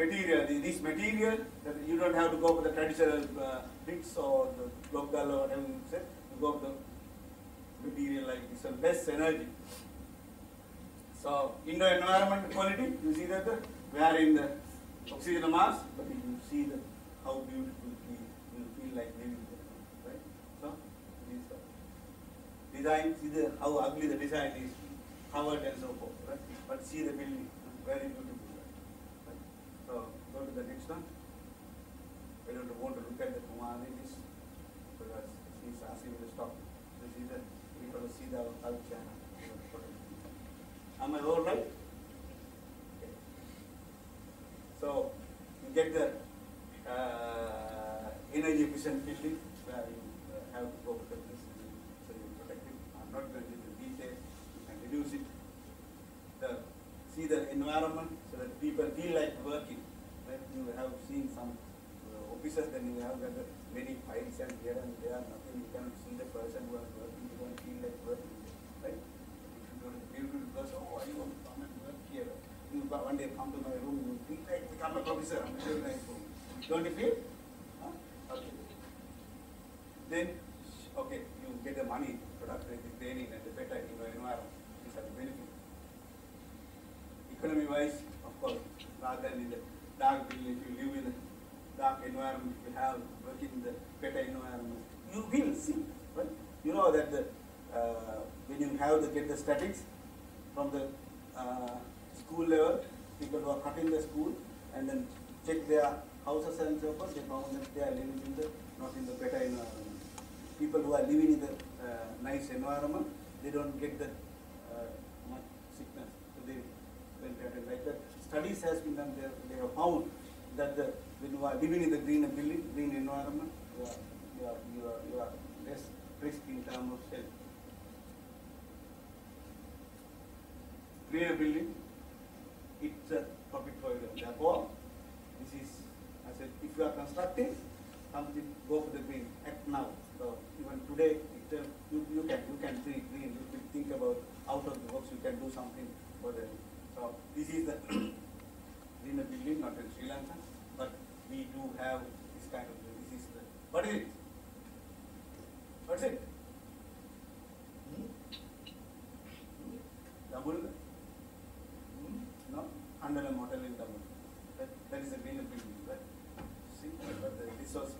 material, this material, that you don't have to go for the traditional bricks or the local or whatever you said. You go for the material like this, less energy. So, indoor environment quality, you see that we are in the oxygen mass, but you see that how beautiful you feel like living there, right? So, this design, see how ugly the design is, covered and so forth, right? But see the building, very beautiful, right? So, go to the next one. I don't want to look at the Kumari list because she's asking me to stop. So, see the, we have to see the culture. Am I all right? Okay. So, you get the energy efficient building where you have to go with the this, so you protect it. I'm not going to give the details. You can reduce it. See the environment so that people feel like working. Right? You have seen some offices, then you have got many files and here and there, nothing. You cannot see the person who is working. You don't feel like working, right? Beautiful person, oh, I want to come and work here. You one day come to my room, you feel like become a professor. I'm very nice room. Don't you feel? Huh? Okay. Then, okay, you get the money, productive training and the better environment. These are the benefits. Economy-wise, of course, rather than in the dark building, if you live in a dark environment, if you have work in the better environment, you will see, right? You know that the when you have to get the statics from the school level, people who are cutting the school and then check their houses and so forth, they found that they are living in the not in the better environment. People who are living in the nice environment, they don't get the much sickness. So they like that. Studies has been done there. They have found that when you are living in the green building, green environment, you are less risk in terms of health. Green building, it's a public provider. Therefore, this is, I said, if you are constructing something, go for the green. Act now. So even today, you can see green. You can think about out of the box. You can do something for them. So this is the green building, not in Sri Lanka, but we do have this kind of. This is the. What is it? What's it? Double. No, under a model in double. That is a green building, right? See, but this was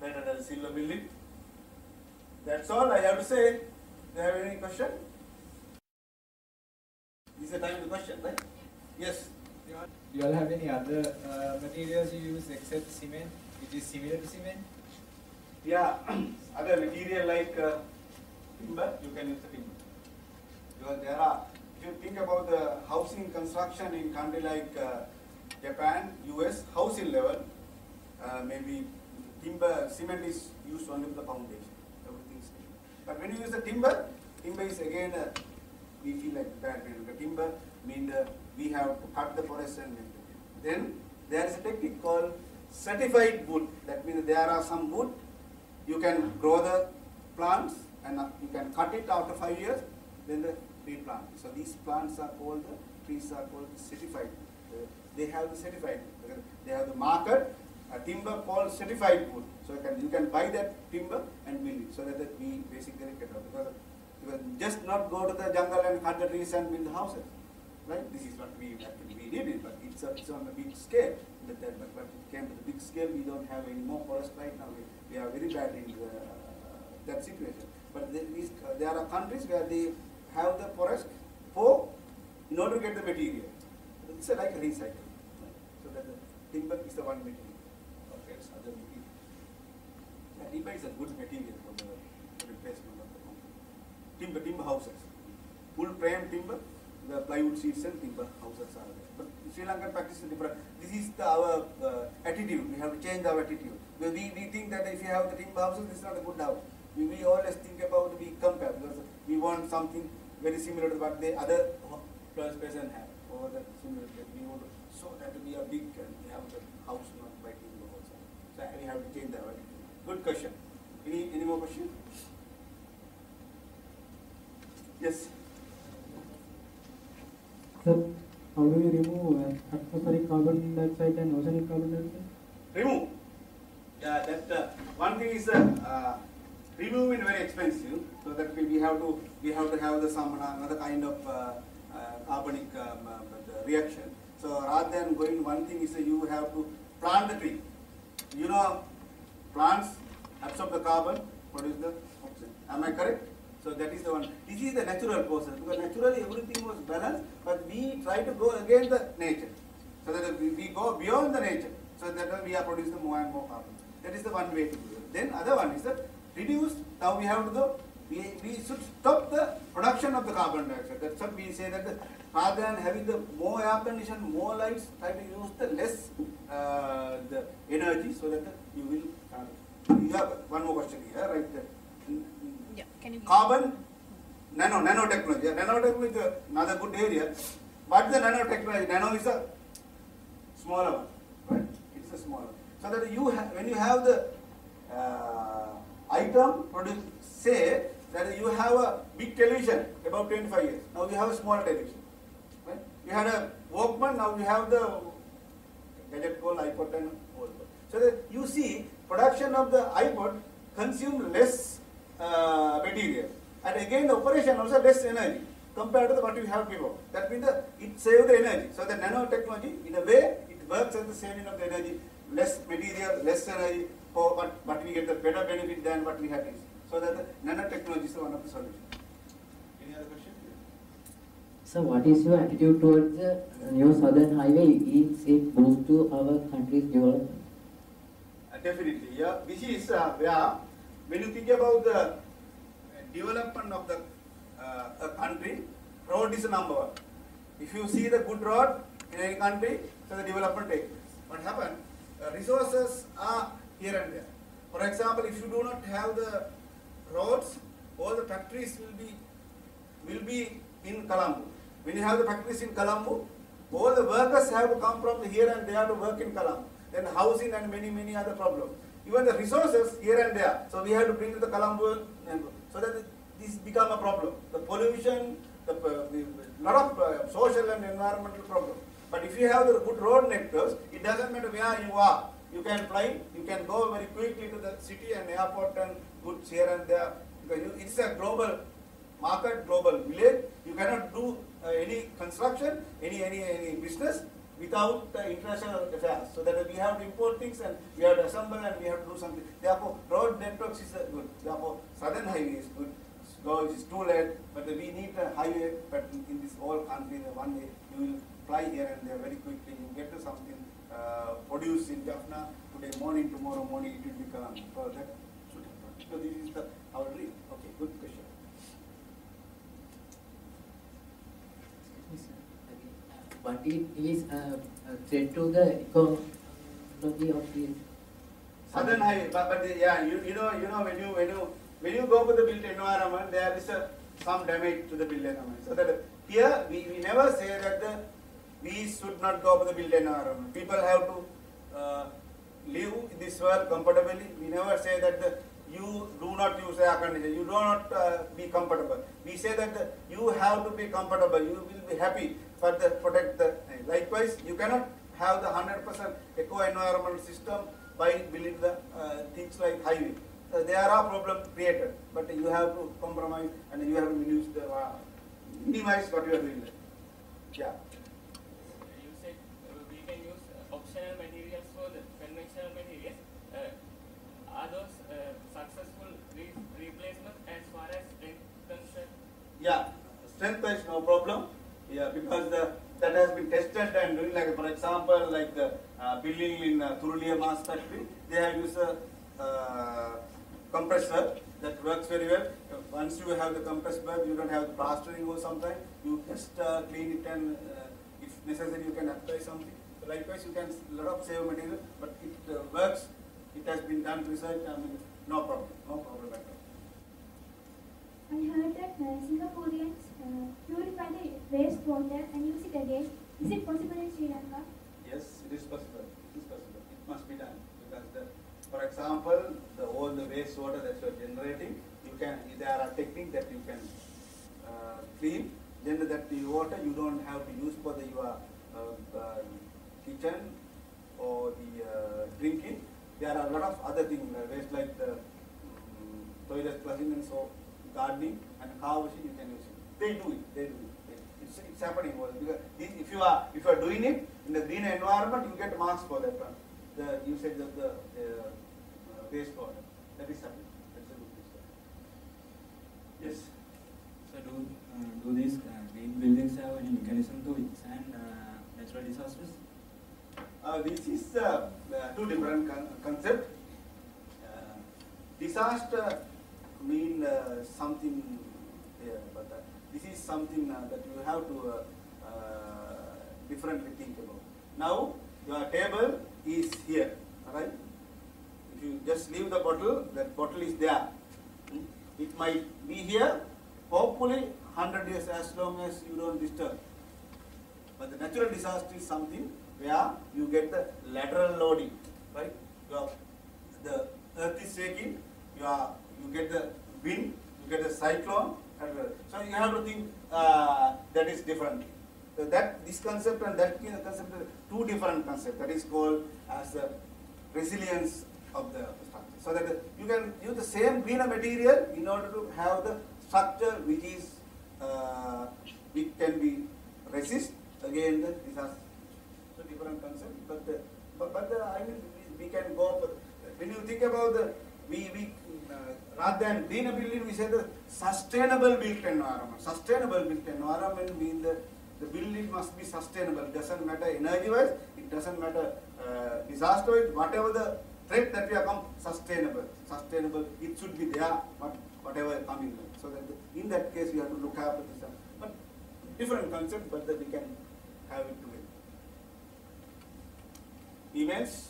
better than a silver building. That's all I have to say. Do you have any question? This is the time to question, right? Yes. Do you all have any other materials you use except cement, which is similar to cement? Yeah, other material like timber, you can use the timber. Because there are, if you think about the housing construction in country like Japan, US, housing level, maybe timber, cement is used only for the foundation. Everything is timber. But when you use the timber, timber is again, we feel like bad. The timber means we have to cut the forest and make it. Then there is a technique called certified wood. That means there are some wood, you can grow the plants and you can cut it after 5 years, then the replant. So these plants are called, the trees are called certified. They have the certified, they have the market, a timber called certified wood. So you can buy that timber and build it, so that we basically get out. Because just not go to the jungle and cut the trees and build the houses. Right? This is what we actually we did it, but it's on a big scale. But when it came to the big scale, we don't have any more forest right now. We are very bad in that situation. But there are countries where they have the forest in order to get the material. It's like a recycle. So that the timber is the one material. Okay, it's other material. Yeah, timber is a good material for the replacement of the concrete. Timber houses. Full frame timber. The plywood sheets and timber houses are there. But Sri Lankan practice is different. This is our attitude. We have to change our attitude. Because we think that if you have the timber houses, this is not a good house. We always think about, we compare, because we want something very similar to what the other person have. Or the similar, we want to show that we are big and we have the house not by timber also. So we have to change our attitude. Good question. Any more question? Yes. So, How do you remove atmospheric carbon dioxide and oceanic carbon dioxide? Remove. Yeah, that one thing is removing very expensive, so that we have to have the some another kind of carbonic reaction. So rather than going, one thing is you have to plant the tree. You know, plants absorb the carbon, produce the oxygen. Am I correct? So that is the one. This is the natural process, because naturally everything was balanced, but we try to go against the nature, so that we go beyond the nature, so that we are producing more and more carbon. That is the one way to do it. Then other one is that reduce. Now we have to go. We should stop the production of the carbon dioxide. That's what we say, that rather than having the more air condition, more lights, try to use the less the energy, so that you will. You have one more question here, right there. Yeah, can you Carbon, nanotechnology. Nanotechnology is another good area. What is the nanotechnology? Nano is a smaller one, right? It's a smaller. So that you when you have the item produce, say that you have a big television about 25 years. Now you have a small television, right? You had a Walkman. Now you have the gadget called iPod and all. So that you see, production of the iPod consume less material, and again the operation also less energy compared to what you have before. That means it saves the energy. So the nanotechnology, in a way, it works as the saving of the energy, less material, less energy, but we get the better benefit than what we had is. So that the nanotechnology is one of the solutions. Any other question? So what is your attitude towards the new Southern Highway? Is it boost to our country's development? Definitely, yeah. This is where, when you think about the development of the a country, road is number one. If you see the good road in any country, so the development takes. What happens? Resources are here and there. For example, if you do not have the roads, all the factories will be in Colombo. When you have the factories in Colombo, all the workers have to come from here and there to work in Colombo. Then housing and many other problems. Even the resources here and there. So we have to bring to the Colombo, so that this become a problem. The pollution, the lot of social and environmental problems. But if you have the good road networks, it doesn't matter where you are. You can fly, you can go very quickly to the city and airport and goods here and there. Because it's a global market, global village. You cannot do any construction, any business without international affairs. So that we have to import things and we have to assemble and we have to do something. Therefore, road networks is good. Therefore, Southern Highway is good. Though it is too late, but we need a highway. But in this whole country, one way you will fly here and there very quickly. You get to something produced in Jaffna today morning, tomorrow morning it will become. So that should happen. So this is our dream. Okay, good question. What is a threat to the ecology of the Southern Highway, but yeah, you know when you go to the built environment, there is some damage to the built environment. So that here we never say that we should not go to the built environment. People have to live in this world comfortably. We never say that you do not use air conditioner, you do not be comfortable. We say that you have to be comfortable, you will be happy for the protect the. Likewise, you cannot have the 100% eco-environmental system by building the things like highway. There are problems created, but you have to compromise and you have to minimize what you are doing. Yeah. You said we can use optional materials for the conventional materials. Are those successful replacements as far as strength concerned? Yeah, strength is no problem. Yeah, because that has been tested and doing, like for example, like the building in Thurulia mass factory, they have used a compressor that works very well. Once you have the compressed bulb, you don't have the plastering or something. You just clean it and if necessary you can apply something. So likewise you can lot of save material, but it works. It has been done research. I mean, no problem at all. I heard that Singaporeans purify the wastewater and use it again. Is it possible in Sri Lanka? Yes, it is possible. It is possible. It must be done because, for example, all the wastewater that you are generating, you can. There are techniques that you can clean then that the water you don't have to use for your kitchen or the drinking. There are a lot of other things, waste like the toilet flushing and so gardening and car washing you can use it. They do it. It's happening because if you are doing it in the green environment, you get marks for that one. The usage of the waste water. That is happening. That's a good thing. Yes. So do these green buildings have any mechanism to withstand natural disasters? This is two different concepts. Disaster mean something here, but this is something that you have to differently think about. Now your table is here, right? If you just leave the bottle, that bottle is there. It might be here, hopefully 100 years as long as you don't disturb. But the natural disaster is something where you get the lateral loading, right? The earth is shaking, you get the wind, you get the cyclone, so you have to think that is different. So this concept and that concept are two different concepts. That is called as the resilience of the structure. So that you can use the same greener material in order to have the structure which is which can be resist again the disaster. So different concept, but I mean we can go for when you think about the rather than greener building, we say the sustainable built environment. Sustainable built environment means the building must be sustainable. It doesn't matter energy wise, it doesn't matter disaster wise, whatever the threat that we are sustainable. Sustainable, it should be there, but whatever coming. So that in that case we have to look after this. But different concept, but that we can have it together. Emails.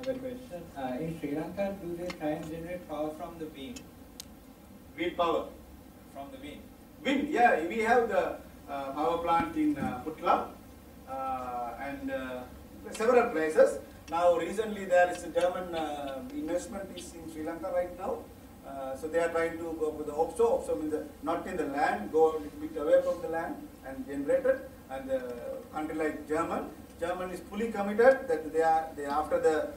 Another question. In Sri Lanka, do they try and generate power from the wind? Wind power. From the wind? Wind, yeah. We have the power plant in Putla and several places. Now recently there is a German investment is in Sri Lanka right now. So they are trying to go with the offshore. Offshore means not in the land, go a little bit away from the land and generate it. And country like German is fully committed that they after the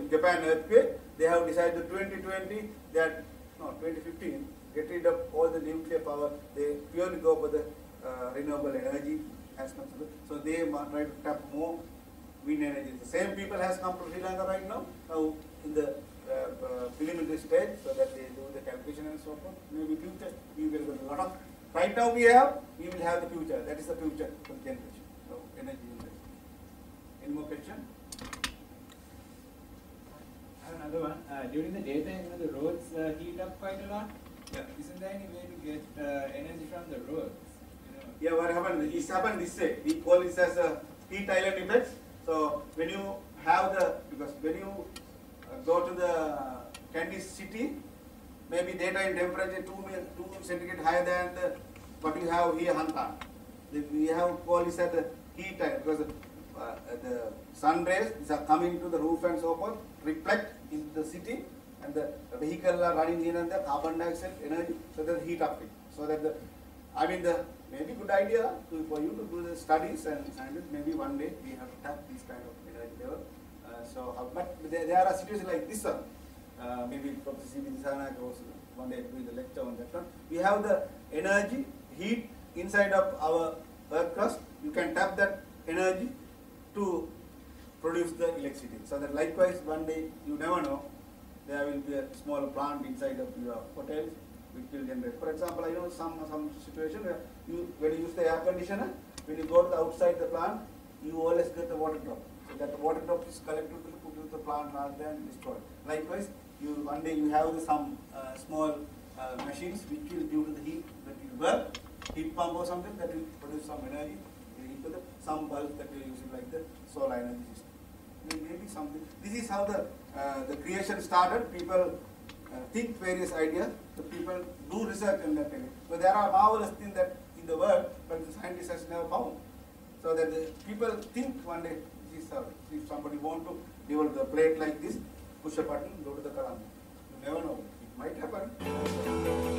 Japan earthquake, they have decided 2020 that 2015 get rid of all the nuclear power. They purely go for the renewable energy as much. So they try to tap more wind energy. The same people has come to Sri Lanka right now. Now in the preliminary stage, so that they do the calculation and so forth. Maybe future we will get a lot of. Right now we will have the future. That is the future for generation. So energy generation. Any more question? I have another one. During the daytime, the roads heat up quite a lot. Yeah. Isn't there any way to get energy from the roads? Yeah, what happened? It's happened this way. We call this as a heat island effect. So when you have because when you go to the Kandy city, maybe daytime temperature 2 centigrade higher than what you have here Hantan. We have called this as the heat island because the sun rays are coming to the roof and so forth, reflect in the city, and the vehicles are running in and the carbon dioxide energy, so that heat up it. So that maybe good idea for you to do the studies and maybe one day we have to tap this kind of energy level. But there are situations like this one. Maybe Professor C.V. Disana goes one day doing the lecture on that one. We have the energy, heat inside of our earth crust. You can tap that energy to produce the electricity. So that likewise one day, you never know, there will be a small plant inside of your hotels which will generate. For example, I know some situation where when you use the air conditioner, when you go to the outside the plant, you always get the water drop. So that the water drop is collected to put into the plant rather than destroyed. Likewise, one day you have some small machines which will, due to the heat that will work, heat pump or something that will produce some energy into some bulb that we are using like the solar energy system. Maybe something. This is how the creation started. People think various ideas. The people do research in that area. So there are marvelous things that in the world, but the scientists has never found. So that the people think one day, if somebody want to develop the plate like this, push a button, go to the Kalam. You never know. It might happen.